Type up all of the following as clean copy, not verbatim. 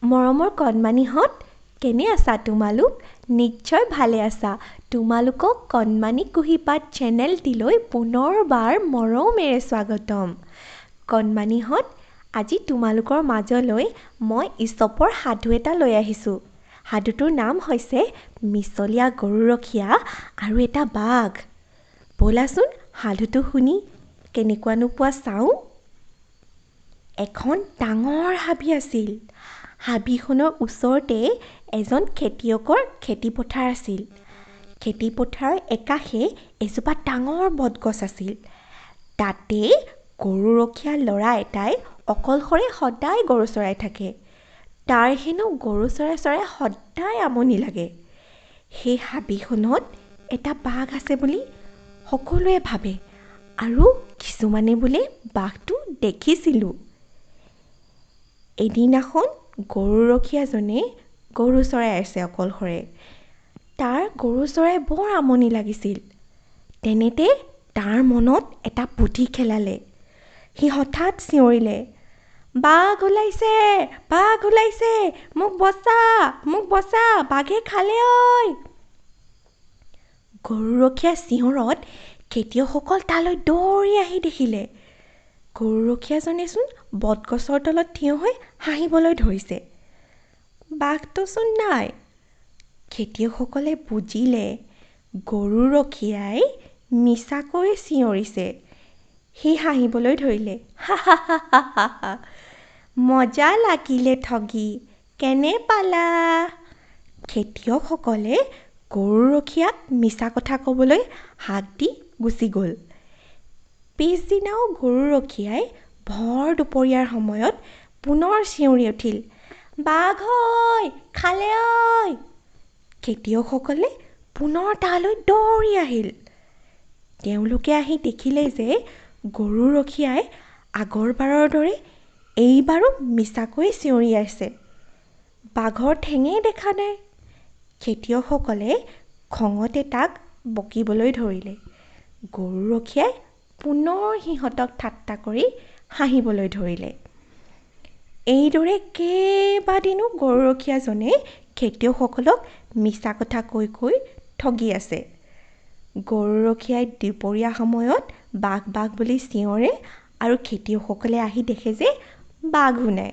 মৰমৰ কণমানিহঁত, কেনে আছা তোমালোক? নিশ্চয় ভালে আছা। তোমালোকক কণমানি কুঁহিপাত চেনেলটিলৈ পুনৰবাৰ মৰমেৰে স্বাগতম। কণমানিহঁত, আজি তোমালোকৰ মাজলৈ মই ইছপৰ সাধু এটা লৈ আহিছোঁ। সাধুটোৰ নাম হৈছে মিছলীয়া গৰুৰখীয়া আৰু এটা বাঘ। ব'লাচোন সাধুটো শুনি কেনেকুৱানো পোৱা চাওঁ। এখন ডাঙৰ হাবি আছিল। হাবিখনৰ ওচৰতে এজন খেতিয়কৰ খেতিপথাৰ আছিল। খেতিপথাৰৰ একাষে এজোপা ডাঙৰ বটগছ আছিল। তাতে গৰুৰখীয়া ল'ৰা এটাই অকলশৰে সদায় গৰু চৰাই থাকে। তাৰ হেনো গৰু চৰাই সদায় আমনি লাগে। সেই হাবিখনত এটা বাঘ আছে বুলি সকলোৱে ভাবে আৰু কিছুমানে বোলে বাঘটো দেখিছিলোঁ। এদিনাখন গৰুৰখীয়াজনে গৰু চৰাই আছে অকলশৰে। তাৰ গৰু চৰাই বৰ আমনি লাগিছিল। তেনেতে তাৰ মনত এটা বুদ্ধি খেলালে। সি হঠাৎ চিঞৰিলে, বাঘ ওলাইছে, বাঘ ওলাইছে, মোক বচা, মোক বচা, বাঘে খালে ঐ। গৰুৰখীয়া চিঞৰত খেতিয়কসকল তালৈ দৌৰি আহি দেখিলে গৰুৰখীয়াজনেচোন বটগছৰ তলত থিয় হৈ হাঁহিবলৈ ধৰিছে। বাঘটোচোন নাই। খেতিয়কসকলে বুজিলে গৰুৰখীয়াই মিছাকৈ চিঞৰিছে। সি হাঁহিবলৈ ধৰিলে, হা হা হা হা হা হা, মজা লাগিলে ঠগি, কেনে পালা? খেতিয়কসকলে গৰুৰখীয়াক মিছা কথা ক'বলৈ হাক দি গুচি গ'ল। পিছদিনাও গৰুৰখীয়াই ভৰ দুপৰীয়াৰ সময়ত পুনৰ চিঞৰি উঠিল, বাঘ ঐ, খালে ঐ। খেতিয়কসকলে পুনৰ তালৈ দৌৰি আহিল। তেওঁলোকে আহি দেখিলে যে গৰুৰখীয়াই আগৰবাৰৰ দৰে এইবাৰো মিছাকৈ চিঞৰি আছে। বাঘৰ ঠেঙেই দেখা নাই। খেতিয়কসকলে খঙতে তাক বকিবলৈ ধৰিলে। গৰুৰখীয়াই পুনৰ সিহঁতক ঠাট্টা কৰি হাঁহিবলৈ ধৰিলে। এইদৰে কেইবাদিনো গৰুৰখীয়াজনে খেতিয়কসকলক মিছা কথা কৈ কৈ ঠগি আছে। গৰুৰখীয়াই দুপৰীয়া সময়ত বাঘ বাঘ বুলি চিঞৰে আৰু খেতিয়কসকলে আহি দেখে যে বাঘো নাই।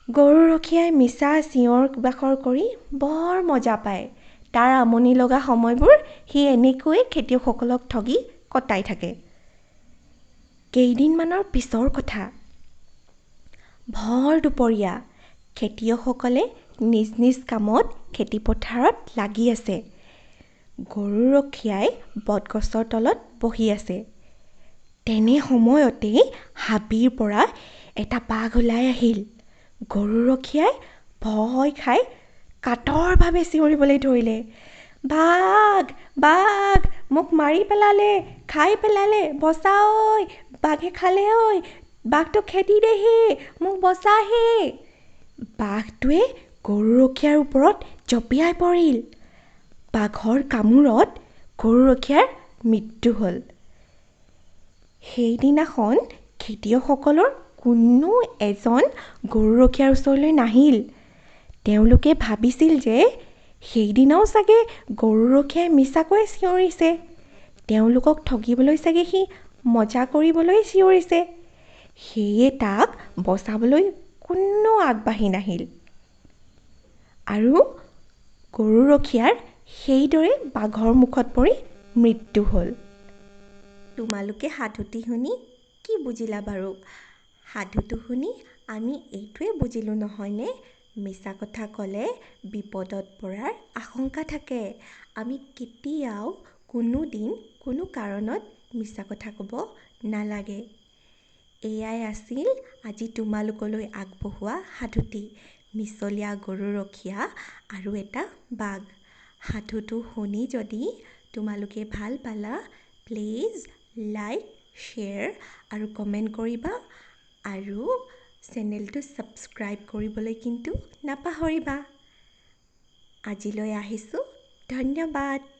গৰুৰখীয়াই মিছা চিঞৰ বাখৰ কৰি বৰ মজা পায়। তাৰ আমনি লগা সময়বোৰ সি এনেকৈয়ে খেতিয়কসকলক ঠগি কটাই থাকে। কেইদিনমানৰ পিছৰ কথা। ভৰ দুপৰীয়া খেতিয়কসকলে নিজ নিজ কামত খেতিপথাৰত লাগি আছে। গৰুৰখীয়াই বটগছৰ তলত বহি আছে। তেনে সময়তেই হাবিৰ পৰা এটা বাঘ ওলাই আহিল। গৰুৰখীয়াই ভয় খাই কাতৰভাৱে চিঞৰিবলৈ ধৰিলে, বাঘ, বাঘ, মোক মাৰি পেলালে, খাই পেলালে, বচা ঐ, বাঘে খালে ঐ, বাঘটো খেদি দেহি, মোক বচাহি। বাঘটোৱে গৰুৰখীয়াৰ ওপৰত জঁপিয়াই পৰিল। বাঘৰ কামোৰত গৰুৰখীয়াৰ মৃত্যু হ'ল। সেইদিনাখন খেতিয়কসকলৰ কোনো এজন গৰুৰখীয়াৰ ওচৰলৈ নাহিল। তেওঁলোকে ভাবিছিল যে সেইদিনাও চাগে গৰুৰখীয়াই মিছাকৈ চিঞৰিছে। তেওঁলোকক ঠগিবলৈ চাগে সি মজা কৰিবলৈ চিঞৰিছে। সেয়ে তাক বচাবলৈ কোনো আগবাঢ়ি নাহিল। আৰু গৰুৰখীয়াৰ সেইদৰে বাঘৰ মুখত পৰি মৃত্যু হ'ল। তোমালোকে সাধুটি শুনি কি বুজিলা বাৰু? সাধুটো শুনি আমি এইটোৱে বুজিলোঁ নহয়নে? মিছা কথা ক'লে বিপদত পৰাৰ আশংকা থাকে। আমি কেতিয়াও কোনো দিন কোনো কাৰণত মিছা কথা ক'ব নালাগে। এয়াই আছিল আজি তোমালোকলৈ আগবঢ়োৱা সাধুটি, মিছলীয়া গৰুৰখীয়া আৰু এটা বাঘ। সাধুটো শুনি যদি তোমালোকে ভাল পালা, প্লিজ লাইক, শ্বেয়াৰ আৰু কমেণ্ট কৰিবা আৰু চেনেলটো ছাবস্ক্ৰাইব কৰিবলৈ কিন্তু নাপাহৰিবা। আজিলৈ আহিছোঁ, ধন্যবাদ।